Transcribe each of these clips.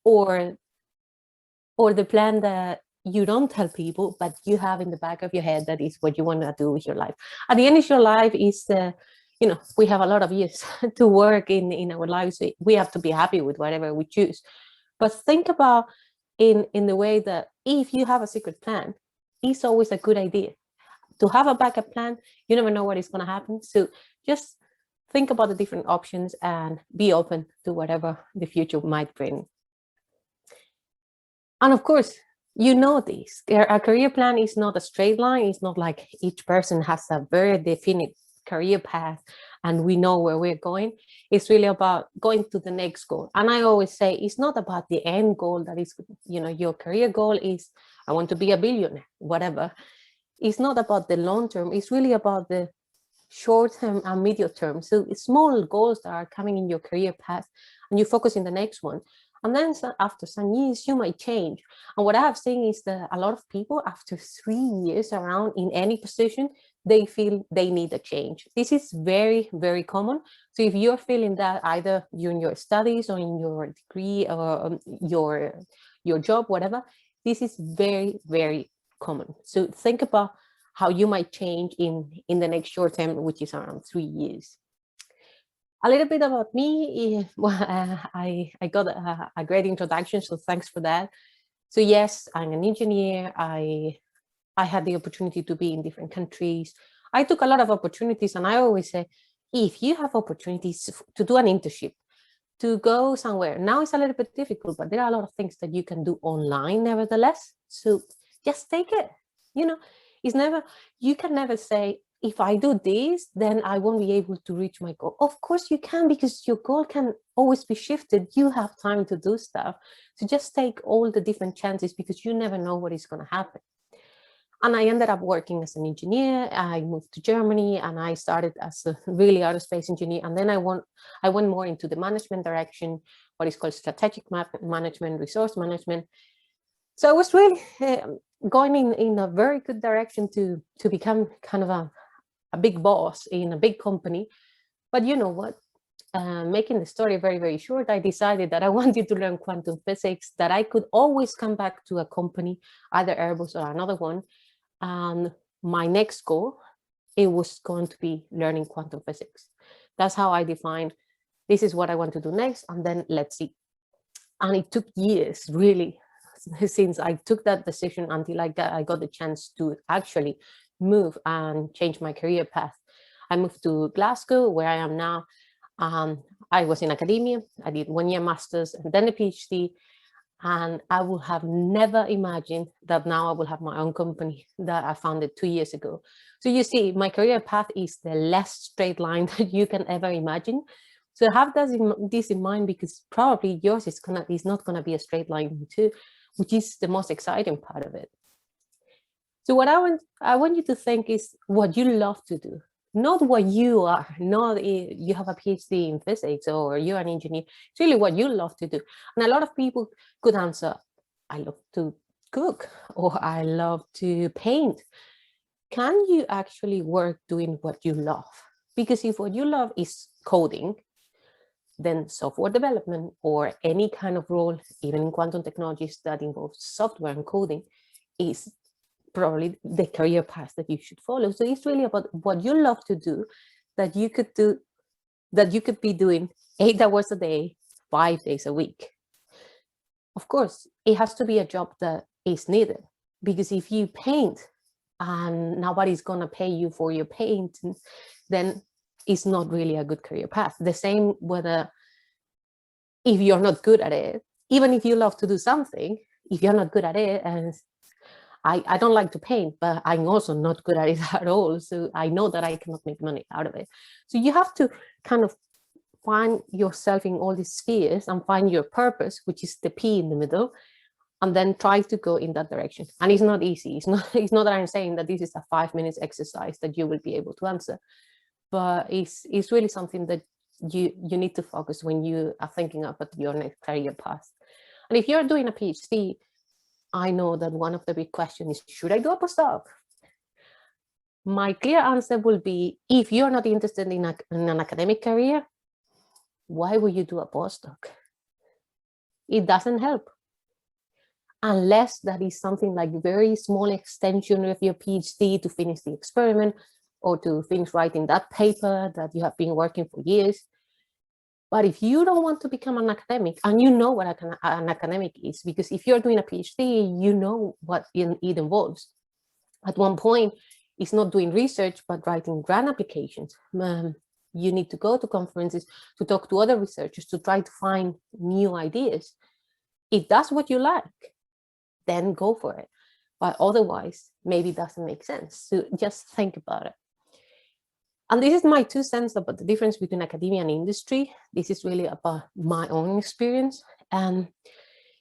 or the plan that you don't tell people, but you have in the back of your head that is what you want to do with your life. At the end of your life is, we have a lot of years to work in our lives. We have to be happy with whatever we choose. But think about in the way that if you have a secret plan, it's always a good idea to have a backup plan. You never know what is going to happen. So just think about the different options and be open to whatever the future might bring. And of course, you know this, a career plan is not a straight line. It's not like each person has a very definite career path and we know where we're going. It's really about going to the next goal. And I always say it's not about the end goal that is, your career goal is, I want to be a billionaire, whatever. It's not about the long term. It's really about the short term and medium term. So it's small goals that are coming in your career path and you focus in the next one. And then after some years, you might change. And what I have seen is that a lot of people, after 3 years around in any position, they feel they need a change. This is very, very common. So if you're feeling that either during your studies or in your degree or your job, whatever, this is very, very common. So think about how you might change in the next short term, which is around 3 years. A little bit about me. I got a great introduction, so thanks for that. So yes, I'm an engineer. I had the opportunity to be in different countries. I took a lot of opportunities, and I always say, if you have opportunities to do an internship, to go somewhere, now it's a little bit difficult, but there are a lot of things that you can do online nevertheless. So just take it. It's never, you can never say, if I do this, then I won't be able to reach my goal. Of course you can, because your goal can always be shifted. You have time to do stuff. So just take all the different chances, because you never know what is going to happen. And I ended up working as an engineer. I moved to Germany and I started as a really aerospace engineer. And then I went more into the management direction, what is called strategic management, resource management. So I was really going in a very good direction to become kind of a big boss in a big company. But you know what? Making the story very, very short, I decided that I wanted to learn quantum physics, that I could always come back to a company, either Airbus or another one. And my next goal, it was going to be learning quantum physics. That's how I defined, this is what I want to do next, and then let's see. And it took years, really, since I took that decision until I got the chance to actually move and change my career path. I moved to Glasgow, where I am now. I was in academia. I did 1 year master's and then a PhD. And I would have never imagined that now I will have my own company that I founded 2 years ago. So you see, my career path is the less straight line that you can ever imagine. So have this in mind, because probably yours is not gonna be a straight line too, which is the most exciting part of it. So what I want you to think is what you love to do, not what you are, not you have a PhD in physics or you're an engineer. It's really what you love to do. And a lot of people could answer, I love to cook, or I love to paint. Can you actually work doing what you love? Because if what you love is coding, then software development or any kind of role, even in quantum technologies that involves software and coding, is probably the career path that you should follow. So it's really about what you love to do, that you could be doing 8 hours a day, 5 days a week. Of course, it has to be a job that is needed, because if you paint and nobody's gonna pay you for your paint, then it's not really a good career path. The same whether if you're not good at it, even if you love to do something, if you're not good at it, and I don't like to paint, but I'm also not good at it at all. So I know that I cannot make money out of it. So you have to kind of find yourself in all these spheres and find your purpose, which is the P in the middle, and then try to go in that direction. And it's not easy. It's not that I'm saying that this is a 5 minutes exercise that you will be able to answer, but it's really something that you need to focus when you are thinking about your next career path. And if you're doing a PhD, I know that one of the big questions is, should I do a postdoc? My clear answer will be, if you're not interested in an academic career, why would you do a postdoc? it doesn't help. Unless that is something like a very small extension of your PhD to finish the experiment or to finish writing that paper that you have been working for years. But if you don't want to become an academic, and you know what an academic is, because if you're doing a PhD, you know what it involves. At one point, it's not doing research, but writing grant applications. You need to go to conferences to talk to other researchers to try to find new ideas. If that's what you like, then go for it. But otherwise, maybe it doesn't make sense. So just think about it. And this is my 2 cents about the difference between academia and industry. This is really about my own experience. And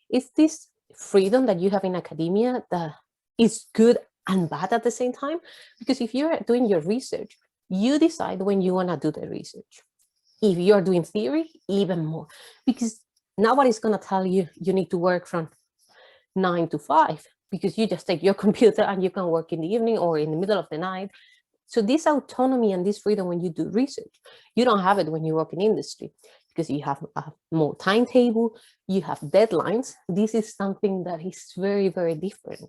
it's this freedom that you have in academia that is good and bad at the same time. Because if you're doing your research, you decide when you want to do the research. If you're doing theory, even more. Because nobody's going to tell you you need to work from 9 to 5, because you just take your computer and you can work in the evening or in the middle of the night. So this autonomy and this freedom when you do research, you don't have it when you work in industry, because you have a more timetable, you have deadlines. This is something that is very, very different.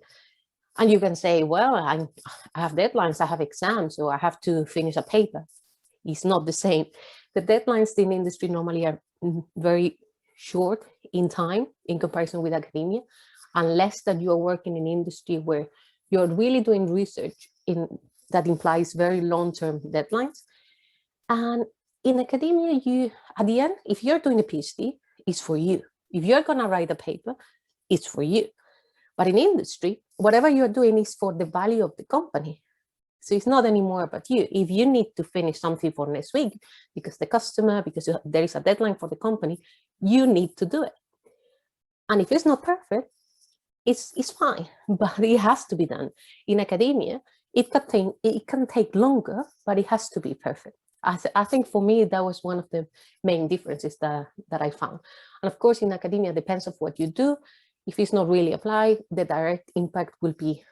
And you can say, well, I have deadlines, I have exams, or I have to finish a paper. It's not the same. The deadlines in industry normally are very short in time in comparison with academia, unless that you're working in industry where you're really doing research that implies very long-term deadlines. And in academia, you, at the end, if you're doing a PhD, it's for you. If you're going to write a paper, it's for you. But in industry, whatever you're doing is for the value of the company. So it's not anymore about you. If you need to finish something for next week because the customer, because there is a deadline for the company, you need to do it. And if it's not perfect, it's fine, but it has to be done. In academia, it can take longer, but it has to be perfect. I think for me, that was one of the main differences that I found. And of course, in academia, it depends on what you do. If it's not really applied, the direct impact will be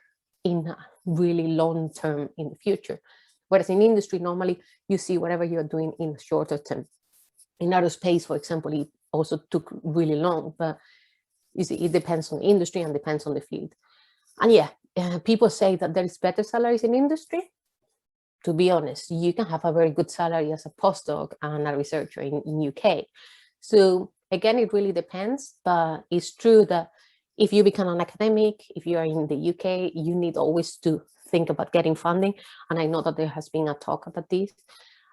in really long term in the future. Whereas in industry, normally you see whatever you're doing in shorter term. In aerospace, for example, it also took really long, but you see, it depends on the industry and depends on the field. And yeah, people say that there is better salaries in industry. To be honest, you can have a very good salary as a postdoc and a researcher in UK. So again, it really depends, but it's true that if you become an academic, if you are in the UK, you need always to think about getting funding. And I know that there has been a talk about this.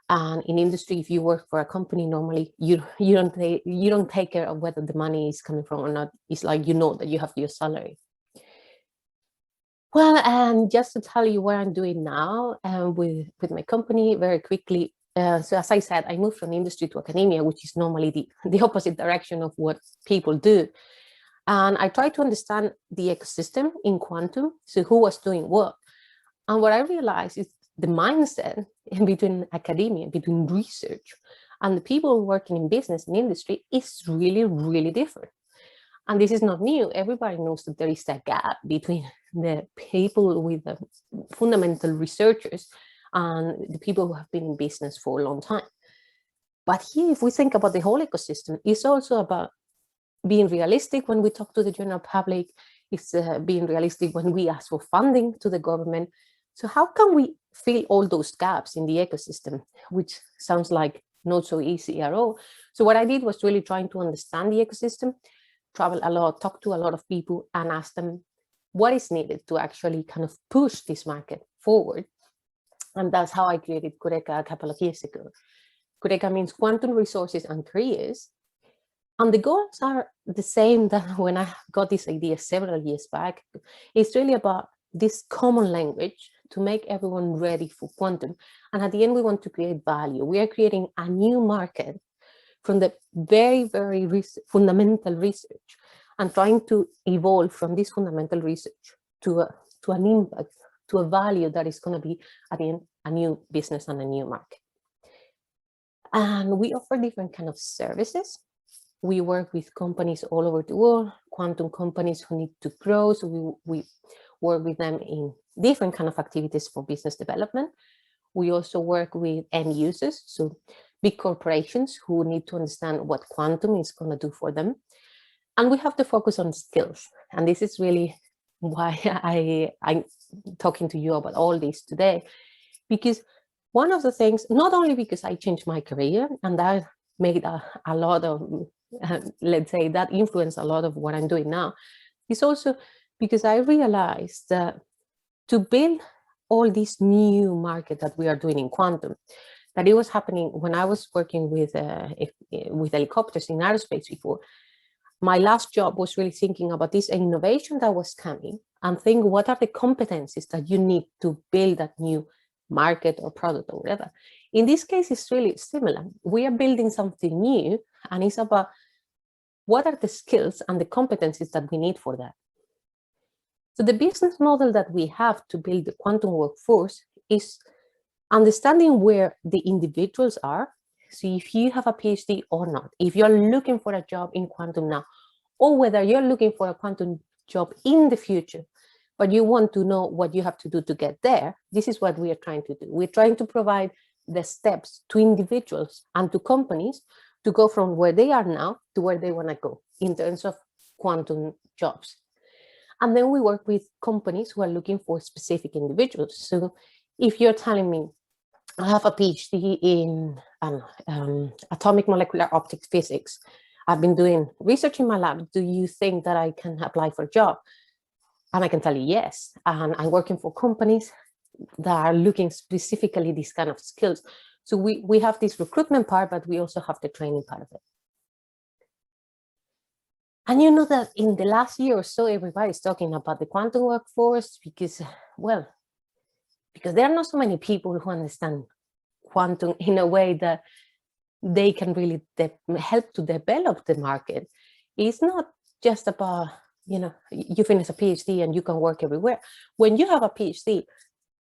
And in industry, if you work for a company, normally you don't take care of whether the money is coming from or not. It's like you know that you have your salary. Well, and just to tell you what I'm doing now with my company very quickly. So as I said, I moved from industry to academia, which is normally the opposite direction of what people do. And I tried to understand the ecosystem in quantum, so who was doing what. And what I realized is the mindset between academia, between research, and the people working in business and industry is really, really different. And this is not new. Everybody knows that there is a gap between the people with the fundamental researchers and the people who have been in business for a long time. But here, if we think about the whole ecosystem, it's also about being realistic when we talk to the general public. It's being realistic when we ask for funding to the government. So how can we fill all those gaps in the ecosystem, which sounds like not so easy at all? So what I did was really trying to understand the ecosystem, travel a lot, talk to a lot of people and ask them what is needed to actually kind of push this market forward. And that's how I created Qureca a couple of years ago. Qureca means quantum resources and careers. And the goals are the same that when I got this idea several years back. It's really about this common language to make everyone ready for quantum. And at the end, we want to create value. We are creating a new market from the very, very fundamental research and trying to evolve from this fundamental research to an impact, to a value that is going to be at the end a new business and a new market. And we offer different kind of services. We work with companies all over the world, quantum companies who need to grow. So we work with them in different kind of activities for business development. We also work with end users, so big corporations who need to understand what quantum is going to do for them. And we have to focus on skills. And this is really why I'm talking to you about all this today, because one of the things, not only because I changed my career and that made a lot of, let's say, that influenced a lot of what I'm doing now, it's also because I realized that to build all this new market that we are doing in quantum, that it was happening when I was working with helicopters in aerospace before. My last job was really thinking about this innovation that was coming and think what are the competencies that you need to build that new market or product or whatever. In this case, it's really similar. We are building something new, and it's about what are the skills and the competencies that we need for that. So the business model that we have to build the quantum workforce is understanding where the individuals are. So if you have a PhD or not, if you're looking for a job in quantum now, or whether you're looking for a quantum job in the future, but you want to know what you have to do to get there, this is what we are trying to do. We're trying to provide the steps to individuals and to companies to go from where they are now to where they want to go in terms of quantum jobs. And then we work with companies who are looking for specific individuals. So if you're telling me, I have a PhD in atomic molecular optics physics, I've been doing research in my lab, do you think that I can apply for a job? And I can tell you yes. And I'm working for companies that are looking specifically these kind of skills. So we have this recruitment part, but we also have the training part of it. And you know that in the last year or so, everybody's talking about the quantum workforce because, well, because there are not so many people who understand quantum in a way that they can really help to develop the market. It's not just about, you know, you finish a PhD and you can work everywhere. When you have a PhD,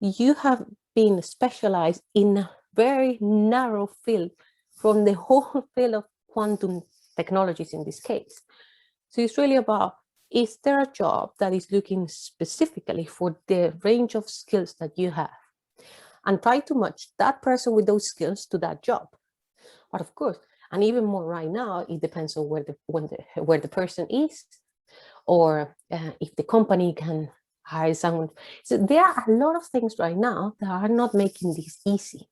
you have been specialized in a very narrow field from the whole field of quantum technologies in this case. So it's really about, is there a job that is looking specifically for the range of skills that you have? And try to match that person with those skills to that job. But of course, and even more right now, it depends on where the person is, or if the company can hire someone. So there are a lot of things right now that are not making this easy.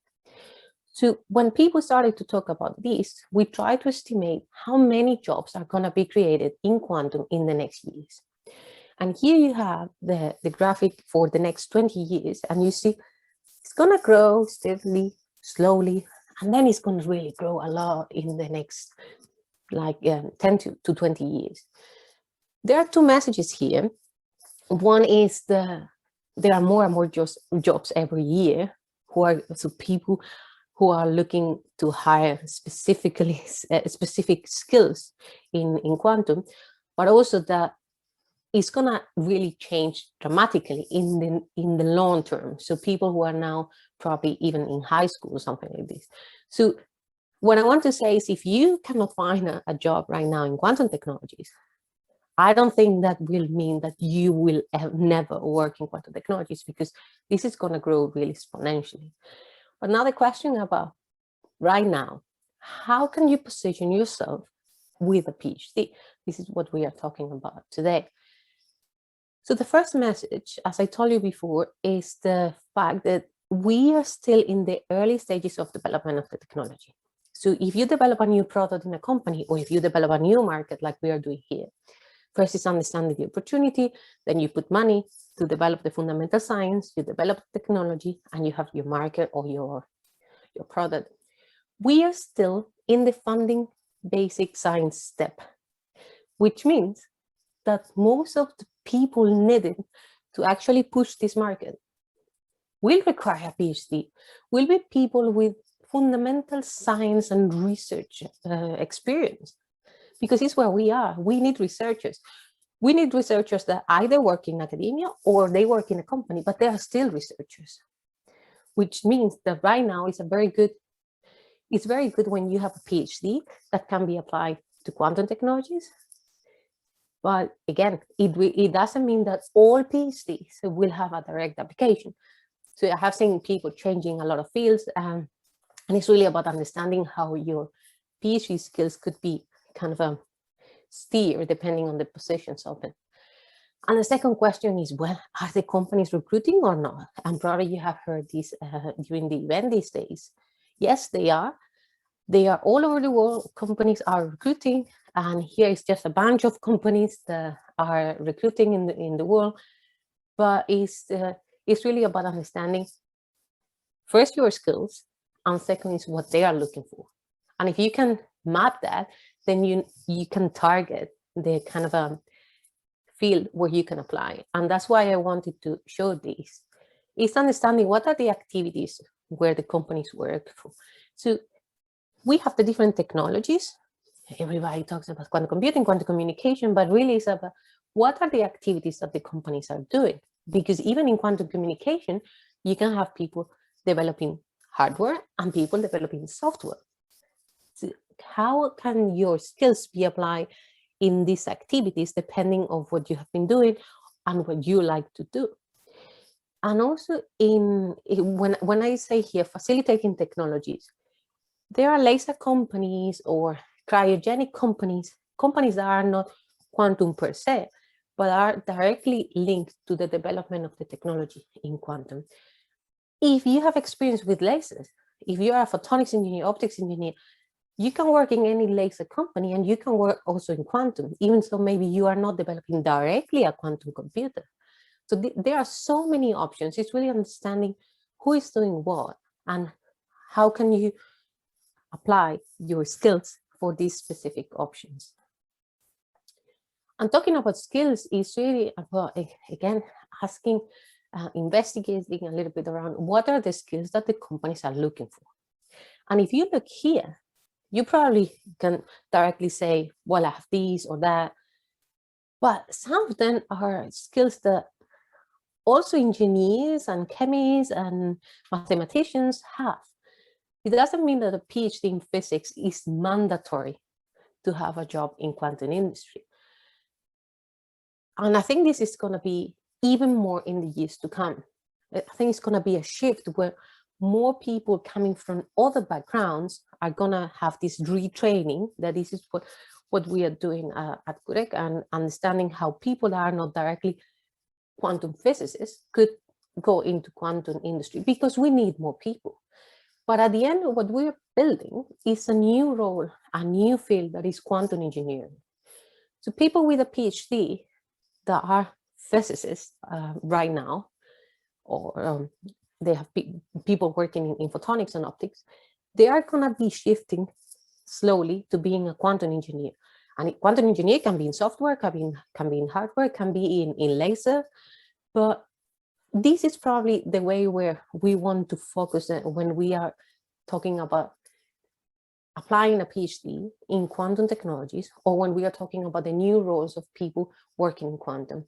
So when people started to talk about this, we try to estimate how many jobs are going to be created in quantum in the next years. And here you have the graphic for the next 20 years, and you see it's going to grow steadily, slowly, and then it's going to really grow a lot in the next 10 to 20 years. There are two messages here. One is there are more and more jobs every year people who are looking to hire specific skills in quantum, but also that it's going to really change dramatically in the long term. So people who are now probably even in high school or something like this. So what I want to say is, if you cannot find a job right now in quantum technologies, I don't think that will mean that you will never work in quantum technologies, because this is going to grow really exponentially. But now the question about right now, how can you position yourself with a PhD? This is what we are talking about today. So the first message, as I told you before, is the fact that we are still in the early stages of development of the technology. So if you develop a new product in a company, or if you develop a new market like we are doing here, first is understanding the opportunity, then you put money to develop the fundamental science, you develop technology, and you have your market or your product. We are still in the funding basic science step, which means that most of the people needed to actually push this market will require a PhD, will be people with fundamental science and research experience, because it's where we are. We need researchers. We need researchers that either work in academia or they work in a company, but they are still researchers, which means that right now it's very good when you have a PhD that can be applied to quantum technologies. But again, it doesn't mean that all PhDs will have a direct application. So I have seen people changing a lot of fields, and it's really about understanding how your PhD skills could be kind of steer depending on the positions open. And the second question is, well, are the companies recruiting or not? And probably you have heard this during the event these days. Yes, they are. They are all over the world. Companies are recruiting. And here is just a bunch of companies that are recruiting in the world. But it's really about understanding, first, your skills, and second is what they are looking for. And if you can map that, then you can target the kind of field where you can apply. And that's why I wanted to show this. It's understanding what are the activities where the companies work for. So we have the different technologies. Everybody talks about quantum computing, quantum communication, but really it's about what are the activities that the companies are doing? Because even in quantum communication, you can have people developing hardware and people developing software. So how can your skills be applied in these activities depending on what you have been doing and what you like to do? And also when I say here facilitating technologies, there are laser companies or cryogenic companies that are not quantum per se, but are directly linked to the development of the technology in quantum. If you have experience with lasers, if you are a photonics engineer, optics engineer, you can work in any laser company and you can work also in quantum, even though maybe you are not developing directly a quantum computer. So there are so many options. It's really understanding who is doing what and how can you apply your skills for these specific options. And talking about skills is really about, again, asking, investigating a little bit around what are the skills that the companies are looking for. And if you look here, you probably can directly say, well, I have these or that. But some of them are skills that also engineers and chemists and mathematicians have. It doesn't mean that a PhD in physics is mandatory to have a job in quantum industry. And I think this is going to be even more in the years to come. I think it's going to be a shift where more people coming from other backgrounds are going to have this retraining, that this is what we are doing at Qureca, and understanding how people are not directly quantum physicists could go into quantum industry, because we need more people. But at the end, what we're building is a new role, a new field that is quantum engineering. So people with a PhD that are physicists right now, or they have people working in photonics and optics, they are going to be shifting slowly to being a quantum engineer. And quantum engineer can be in software, can be in hardware, can be in laser. But this is probably the way where we want to focus when we are talking about applying a PhD in quantum technologies, or when we are talking about the new roles of people working in quantum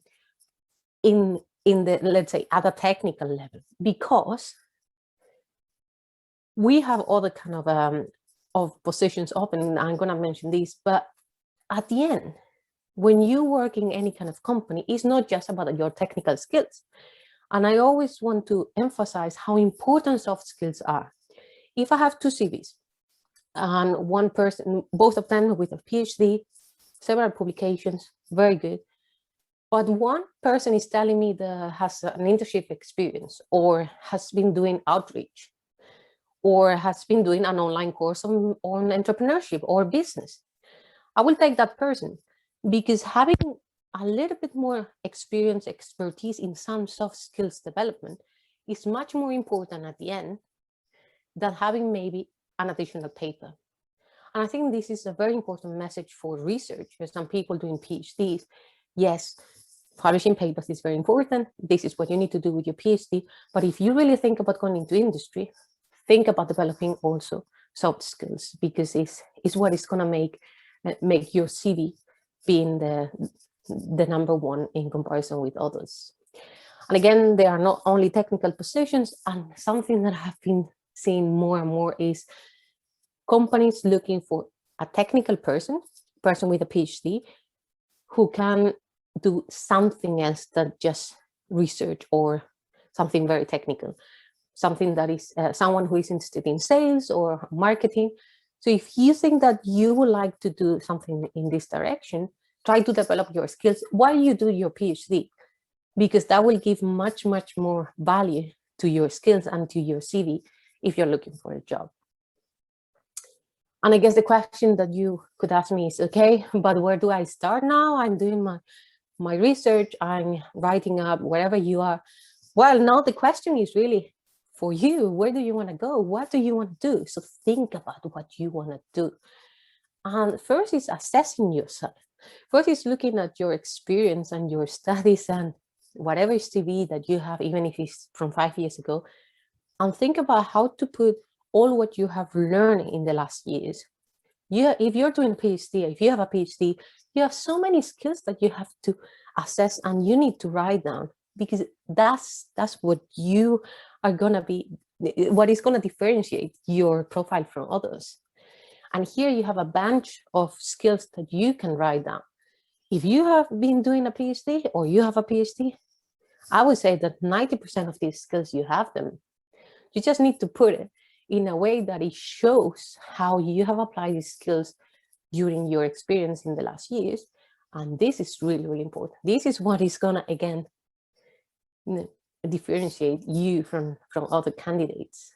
in the, let's say, at a technical level, because we have other kind of positions open. I'm going to mention these, but at the end, when you work in any kind of company, it's not just about your technical skills. And I always want to emphasize how important soft skills are. If I have two CVs and one person, both of them with a PhD, several publications, very good, but one person is telling me that has an internship experience, or has been doing outreach, or has been doing an online course on entrepreneurship or business, I will take that person, because having a little bit more experience, expertise in some soft skills development is much more important at the end than having maybe an additional paper. And I think this is a very important message for researchers and people doing PhDs. Yes, publishing papers is very important. This is what you need to do with your PhD. But if you really think about going into industry, think about developing also soft skills, because it's what is going to make your CV being the number one in comparison with others. And again, they are not only technical positions, and something that I have been seeing more and more is companies looking for a technical person with a PhD who can do something else than just research or something very technical, something that is someone who is interested in sales or marketing. So if you think that you would like to do something in this direction, try to develop your skills while you do your PhD, because that will give much, much more value to your skills and to your CV if you're looking for a job. And I guess the question that you could ask me is, okay, but where do I start now? I'm doing my research, I'm writing up, wherever you are. Well, now the question is really for you, where do you want to go? What do you want to do? So think about what you want to do. And first is assessing yourself. First is looking at your experience and your studies and whatever CV that you have, even if it's from 5 years ago, and think about how to put all what you have learned in the last years. If you're doing a PhD, if you have a PhD, you have so many skills that you have to assess and you need to write down, because that's what you are going to be, what is going to differentiate your profile from others. And here you have a bunch of skills that you can write down. If you have been doing a PhD or you have a PhD, I would say that 90% of these skills, you have them. You just need to put it in a way that it shows how you have applied these skills during your experience in the last years. And this is really, really important. This is what is going to, again, differentiate you from other candidates.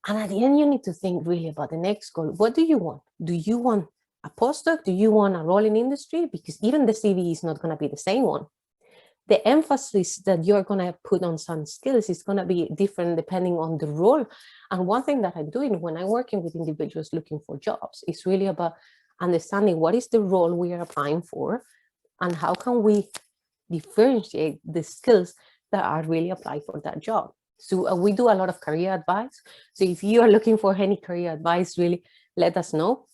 And at the end, you need to think really about the next goal. What do you want? Do you want a postdoc? Do you want a role in industry? Because even the CV is not going to be the same one. The emphasis that you're going to put on some skills is going to be different depending on the role. And one thing that I'm doing when I'm working with individuals looking for jobs is really about understanding what is the role we are applying for and how can we differentiate the skills that are really applied for that job. So we do a lot of career advice. So if you are looking for any career advice, really let us know,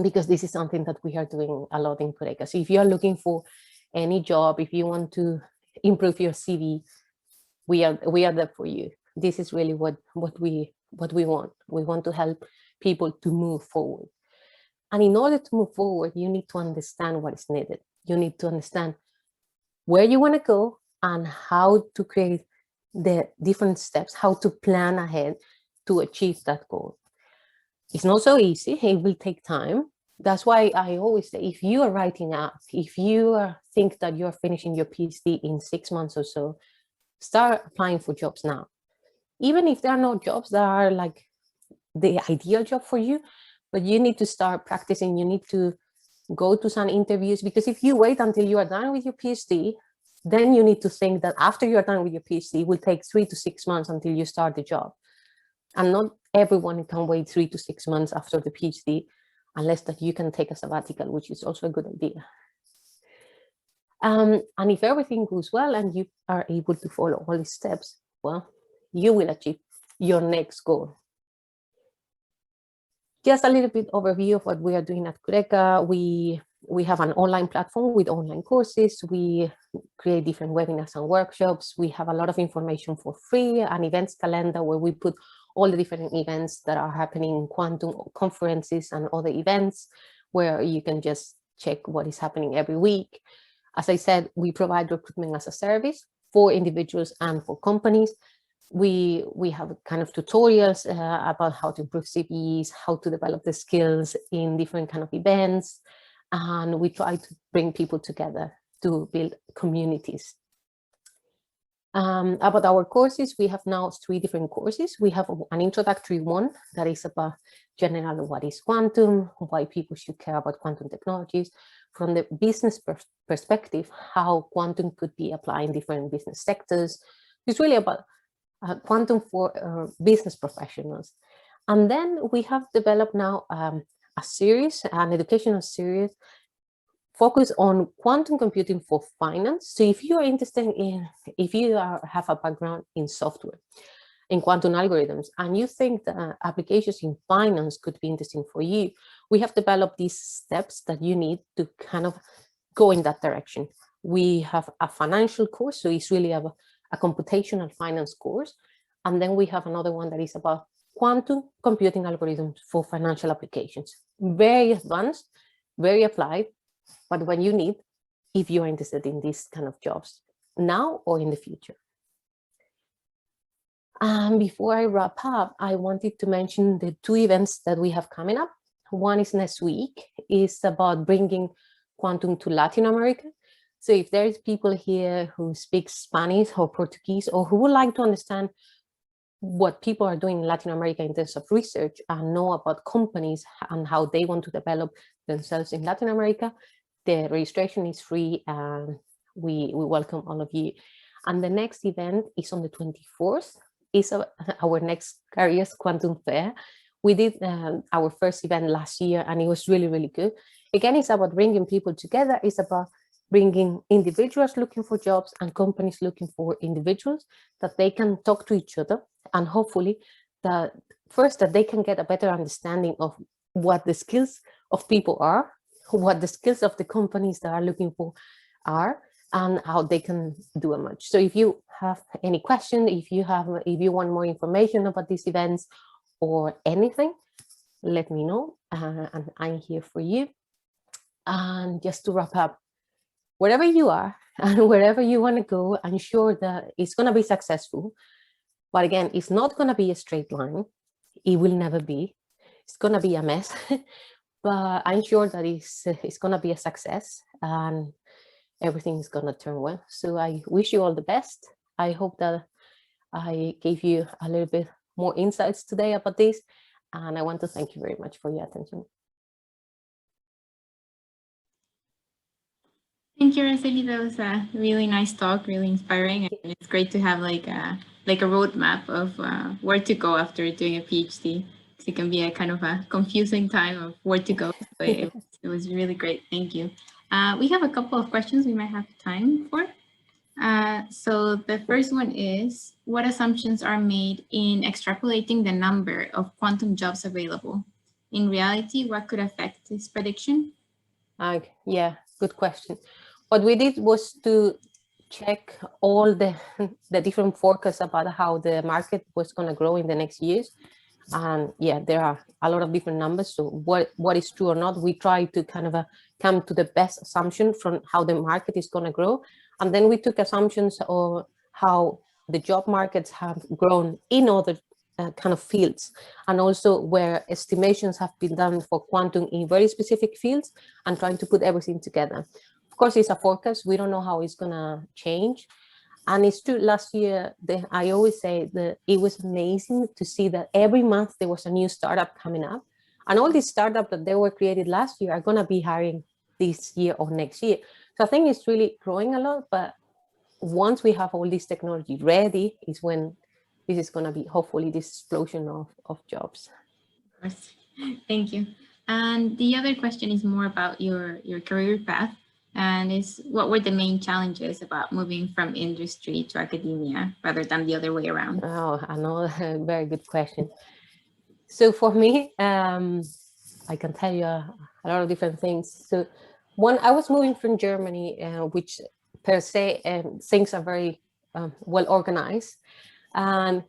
because this is something that we are doing a lot in Qureca. So if you are looking for any job, if you want to improve your CV, we are there for you. This is really what we want. We want to help people to move forward. And in order to move forward, you need to understand what is needed. You need to understand where you want to go and how to create the different steps, how to plan ahead to achieve that goal. It's not so easy. It will take time. That's why I always say, if you are writing up, if you think that you're finishing your PhD in 6 months or so, start applying for jobs now. Even if there are no jobs that are like the ideal job for you, but you need to start practicing. You need to go to some interviews, because if you wait until you are done with your PhD, then you need to think that after you're done with your PhD, it will take 3 to 6 months until you start the job. And not everyone can wait 3 to 6 months after the PhD, unless that you can take a sabbatical, which is also a good idea. And if everything goes well and you are able to follow all these steps, well, you will achieve your next goal. Just a little bit overview of what we are doing at Qureca. We have an online platform with online courses. We create different webinars and workshops. We have a lot of information for free, an events calendar where we put all the different events that are happening in quantum, conferences and other events, where you can just check what is happening every week. As I said, we provide recruitment as a service for individuals and for companies. We have kind of tutorials about how to improve CVs, how to develop the skills in different kind of events. And we try to bring people together to build communities. About our courses, we have now 3 different courses. We have an introductory one that is about general what is quantum, why people should care about quantum technologies, from the business perspective, how quantum could be applied in different business sectors. It's really about quantum for business professionals. And then we have developed now a series, an educational series, focused on quantum computing for finance. So if you are interested in, if you have a background in software, in quantum algorithms, and you think that applications in finance could be interesting for you, we have developed these steps that you need to kind of go in that direction. We have a financial course, so it's really a computational finance course. And then we have another one that is about quantum computing algorithms for financial applications. Very advanced, very applied, but when you need, if you're interested in these kind of jobs now or in the future. Before I wrap up, I wanted to mention the two events that we have coming up. One is next week. It's about bringing quantum to Latin America. So if there's people here who speak Spanish or Portuguese, or who would like to understand what people are doing in Latin America in terms of research and know about companies and how they want to develop themselves in Latin America, the registration is free and we welcome all of you. And the next event is on the 24th. It's our next Careers Quantum Fair. We did our first event last year and it was really, really good. Again, it's about bringing people together. It's about bringing individuals looking for jobs and companies looking for individuals that they can talk to each other, and hopefully that first that they can get a better understanding of what the skills of people are, what the skills of the companies that are looking for are, and how they can do a match. So if you have any question, if you want more information about these events or anything, let me know, and I'm here for you. And just to wrap up, wherever you are and wherever you want to go, I'm sure that it's going to be successful. But again, it's not going to be a straight line. It will never be. It's going to be a mess. But I'm sure that it's going to be a success and everything is going to turn well. So I wish you all the best. I hope that I gave you a little bit more insights today about this. And I want to thank you very much for your attention. Thank you, Araceli. That was a really nice talk, really inspiring, and it's great to have like a roadmap of where to go after doing a PhD. So it can be a kind of a confusing time of where to go. But it was really great. Thank you. We have a couple of questions we might have time for. So the first one is, what assumptions are made in extrapolating the number of quantum jobs available? In reality, what could affect this prediction? Yeah, good question. What we did was to check all the different forecasts about how the market was going to grow in the next years. And yeah, there are a lot of different numbers. So what is true or not, we try to kind of come to the best assumption from how the market is going to grow. And then we took assumptions of how the job markets have grown in other kind of fields, and also where estimations have been done for quantum in very specific fields, and trying to put everything together. Of course, it's a forecast. We don't know how it's going to change. And it's true, last year, I always say that it was amazing to see that every month there was a new startup coming up. And all these startups that they were created last year are going to be hiring this year or next year. So I think it's really growing a lot. But once we have all this technology ready is when this is going to be, hopefully, this explosion of jobs. Of course. Thank you. And the other question is more about your career path, and is, what were the main challenges about moving from industry to academia rather than the other way around? Oh, another very good question. So for me, I can tell you a lot of different things. So when I was moving from Germany, which per se things are very well organized, and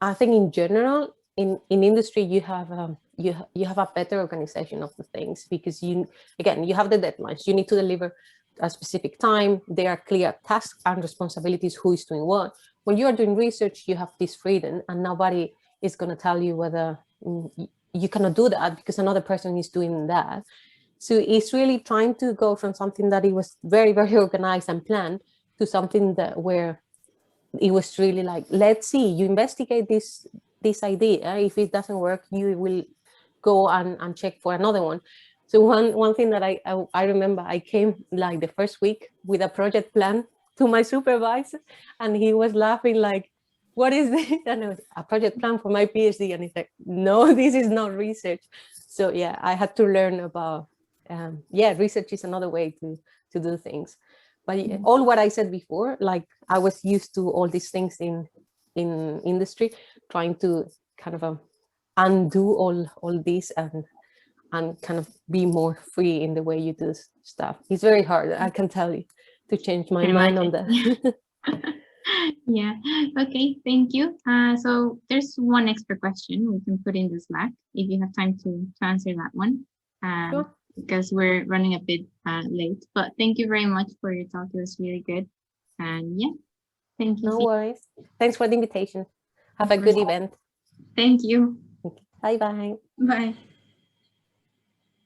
I think in general in industry you have you have a better organization of the things, because you have the deadlines. You need to deliver a specific time. There are clear tasks and responsibilities, who is doing what. When you are doing research, you have this freedom, and nobody is going to tell you whether you cannot do that because another person is doing that. So it's really trying to go from something that it was very, very organized and planned to something that where it was really like, let's see, you investigate this idea. If it doesn't work, you will go and check for another one. So one thing that I remember, I came like the first week with a project plan to my supervisor, and he was laughing like, what is this? And it was a project plan for my PhD. And he's like, no, this is not research. So yeah, I had to learn about, research is another way to do things. But all what I said before, like I was used to all these things in industry, trying to kind of undo all this and kind of be more free in the way you do stuff. It's very hard, I can tell you, to change my mind on that. Yeah. Okay. Thank you. So there's one extra question we can put in the Slack if you have time to answer that one. Sure. Because we're running a bit late. But thank you very much for your talk. It was really good. And yeah, thank you. No worries. Thanks for the invitation. Have a good event. Thank you. Bye-bye. Bye.